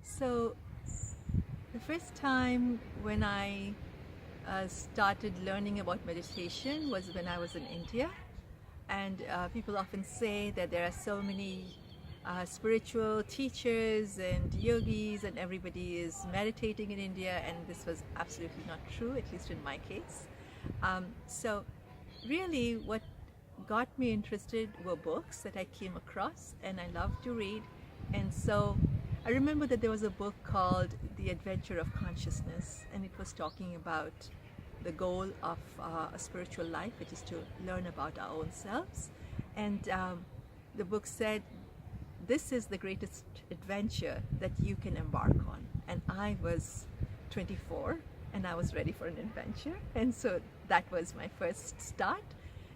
So the first time when I started learning about meditation was when I was in India. And people often say that there are so many spiritual teachers and yogis and everybody is meditating in India, and this was absolutely not true, at least in my case. So really what got me interested were books that I came across, and I love to read. And so I remember that there was a book called The Adventure of Consciousness, and it was talking about the goal of a spiritual life, which is to learn about our own selves. And the book said, this is the greatest adventure that you can embark on. And I was 24 and I was ready for an adventure. And so that was my first start.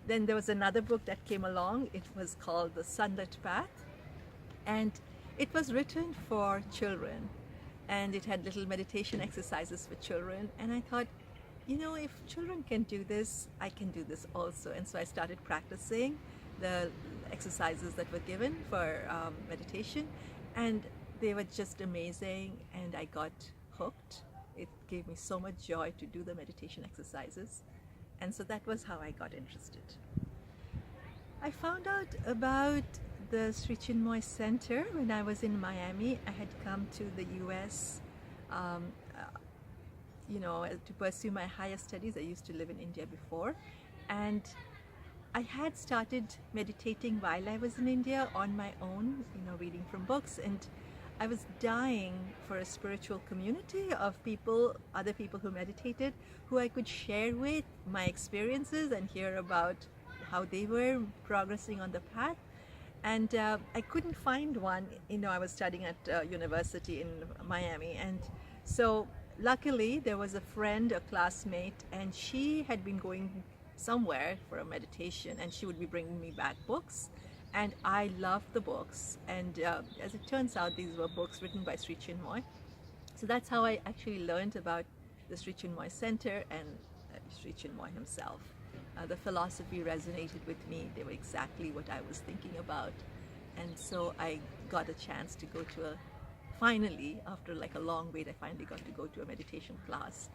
Then there was another book that came along. It was called The Sunlit Path. And it was written for children. And it had little meditation exercises for children. And I thought, you know, if children can do this, I can do this also. And so I started practicing the exercises that were given for meditation, and they were just amazing, and I got hooked. It gave me so much joy to do the meditation exercises, and so that was how I got interested. I found out about the Sri Chinmoy Center when I was in Miami. I had come to the US to pursue my higher studies. I used to live in India before, and I had started meditating while I was in India on my own, reading from books, and I was dying for a spiritual community of people, other people who meditated, who I could share with my experiences and hear about how they were progressing on the path. And I couldn't find one. I was studying at university in Miami, and so luckily there was a friend, a classmate, and she had been going somewhere for a meditation, and she would be bringing me back books, and I loved the books. And as it turns out, these were books written by Sri Chinmoy. So that's how I actually learned about the Sri Chinmoy Center and Sri Chinmoy himself. The philosophy resonated with me. They were exactly what I was thinking about, and so I got a chance to go to finally, after like a long wait, I finally got to go to a meditation class,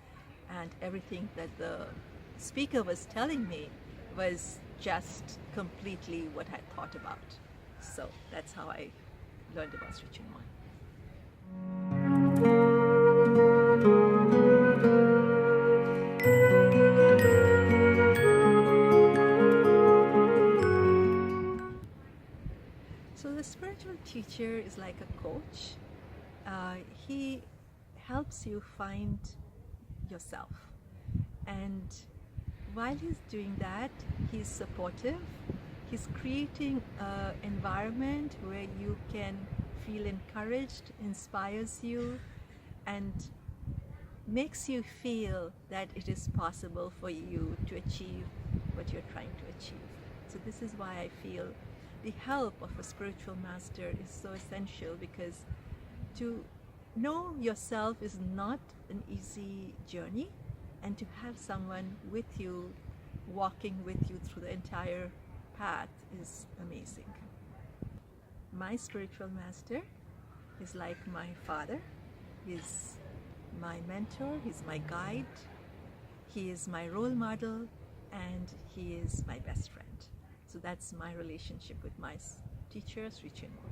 and everything that the speaker was telling me was just completely what I thought about. So that's how I learned about Sri Chinmoy. So the spiritual teacher is like a coach. He helps you find yourself, and while he's doing that, he's supportive. He's creating an environment where you can feel encouraged, inspires you, and makes you feel that it is possible for you to achieve what you're trying to achieve. So this is why I feel the help of a spiritual master is so essential, because to know yourself is not an easy journey, and to have someone with you, walking with you through the entire path, is amazing. My spiritual master is like my father. He's my mentor, he's my guide, he is my role model, and he is my best friend. So that's my relationship with my teacher, Sri Chinmoy.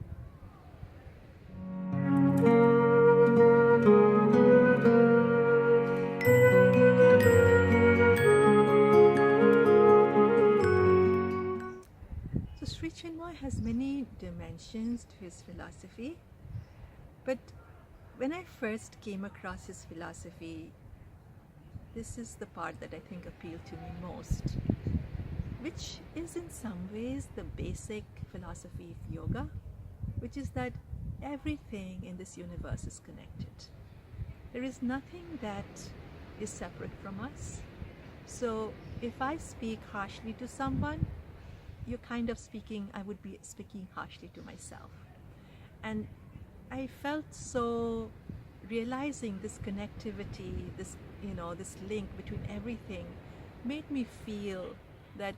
So Sri Chinmoy has many dimensions to his philosophy, but when I first came across his philosophy, this is the part that I think appealed to me most, which is in some ways the basic philosophy of yoga, which is that everything in this universe is connected. There is nothing that is separate from us. So if I speak harshly to someone, I would be speaking harshly to myself. And I felt so, realizing this connectivity, this link between everything, made me feel that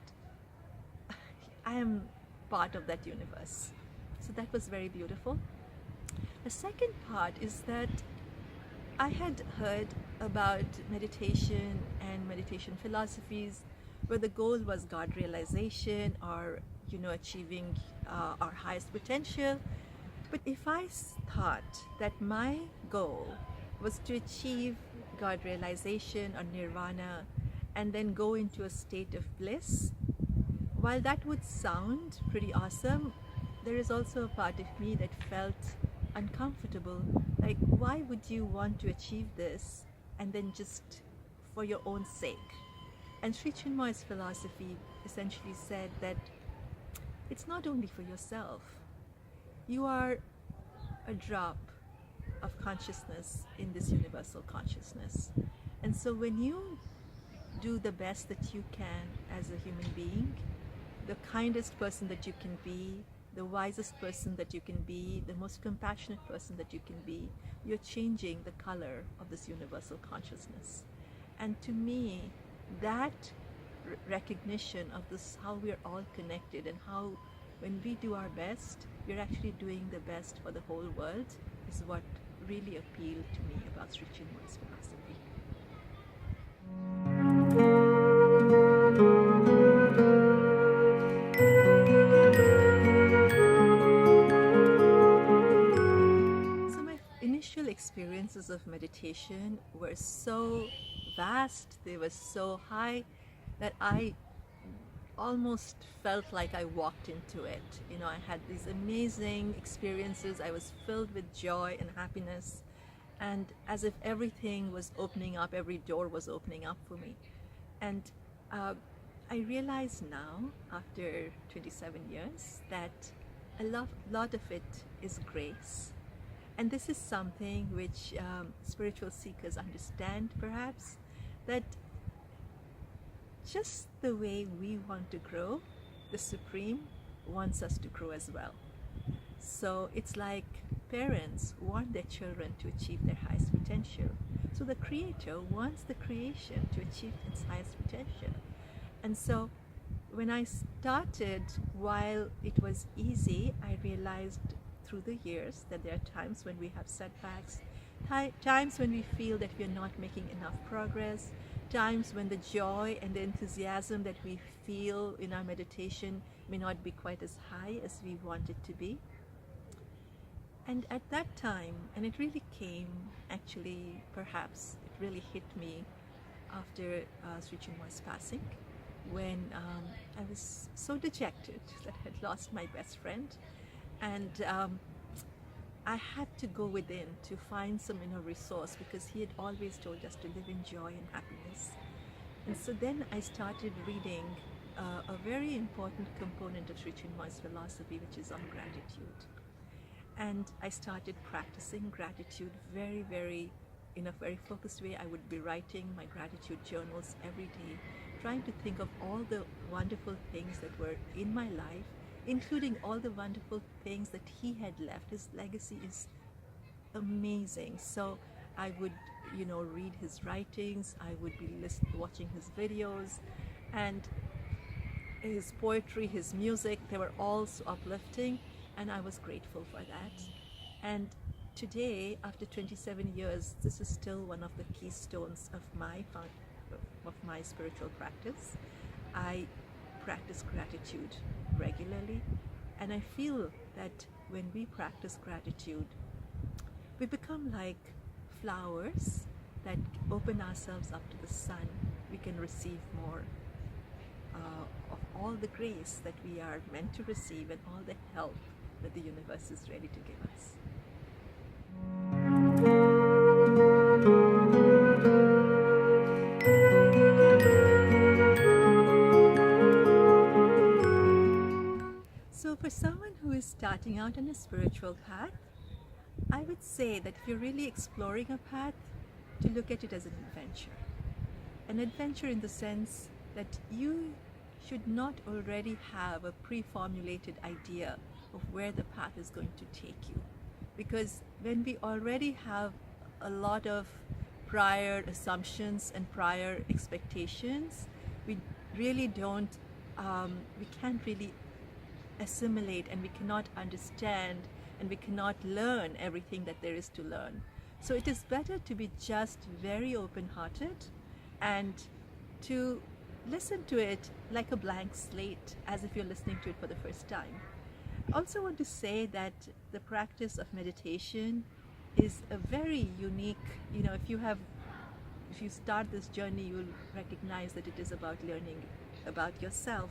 I am part of that universe. So that was very beautiful. The second part is that I had heard about meditation and meditation philosophies where the goal was God realization or, achieving our highest potential. But if I thought that my goal was to achieve God realization or nirvana and then go into a state of bliss, while that would sound pretty awesome, there is also a part of me that felt uncomfortable. Like, why would you want to achieve this and then just for your own sake? And Sri Chinmoy's philosophy essentially said that it's not only for yourself. You are a drop of consciousness in this universal consciousness. And so when you do the best that you can as a human being, the kindest person that you can be, the wisest person that you can be, the most compassionate person that you can be, you're changing the color of this universal consciousness. And to me, that recognition of this, how we're all connected and how when we do our best, we're actually doing the best for the whole world, is what really appealed to me about Sri Chinmoy's philosophy. So my initial experiences of meditation were so vast, they were so high that I almost felt like I walked into it. I had these amazing experiences. I was filled with joy and happiness, and as if everything was opening up, every door was opening up for me. And I realize now, after 27 years, that a lot of it is grace. And this is something which spiritual seekers understand, perhaps, that just the way we want to grow, the Supreme wants us to grow as well. So it's like parents want their children to achieve their highest potential. So the Creator wants the creation to achieve its highest potential. And so when I started, while it was easy, I realized through the years that there are times when we have setbacks, times when we feel that we are not making enough progress, times when the joy and the enthusiasm that we feel in our meditation may not be quite as high as we want it to be. And at that time, and it really came, actually, perhaps it really hit me after Sri Chinmoy's passing, when I was so dejected that I had lost my best friend, and I had to go within to find some inner resource, because he had always told us to live in joy and happiness. And so then I started reading a very important component of Sri Chinmoy's philosophy, which is on gratitude. And I started practicing gratitude very, in a very focused way. I would be writing my gratitude journals every day, trying to think of all the wonderful things that were in my life, including all the wonderful things that he had left. His legacy is amazing. So I would, read his writings, I would be watching his videos, and his poetry, his music, they were all so uplifting, and I was grateful for that. And today, after 27 years, this is still one of the keystones of my spiritual practice. I practice gratitude regularly, and I feel that when we practice gratitude, we become like flowers that open ourselves up to the sun. We can receive more of all the grace that we are meant to receive and all the help that the universe is ready to give us. So for someone who is starting out on a spiritual path, I would say that if you're really exploring a path, to look at it as an adventure. An adventure in the sense that you should not already have a pre-formulated idea of where the path is going to take you. Because when we already have a lot of prior assumptions and prior expectations, we really don't, we can't really assimilate and we cannot understand and we cannot learn everything that there is to learn. So it is better to be just very open-hearted and to listen to it like a blank slate, as if you're listening to it for the first time. I also want to say that the practice of meditation is a very unique, if you start this journey, you'll recognize that it is about learning about yourself.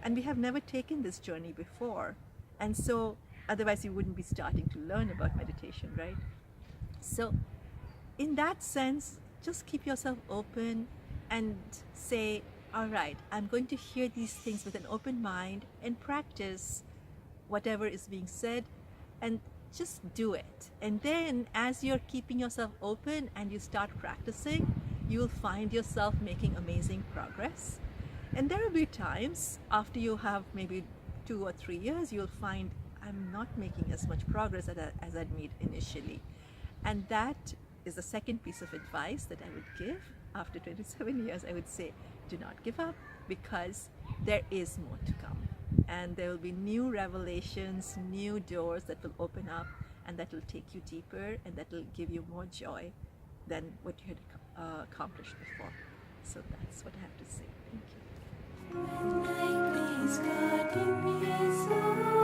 And we have never taken this journey before. And so, otherwise you wouldn't be starting to learn about meditation, right? So, in that sense, just keep yourself open and say, all right, I'm going to hear these things with an open mind and practice whatever is being said, and just do it. And then as you're keeping yourself open and you start practicing, you'll find yourself making amazing progress. And there will be times after you have maybe 2 or 3 years, you'll find I'm not making as much progress as I'd made initially. And that is the second piece of advice that I would give. After 27 years, I would say, do not give up, because there is more to come. And there will be new revelations, new doors that will open up, and that will take you deeper, and that will give you more joy than what you had accomplished before. So that's what I have to say. Thank you.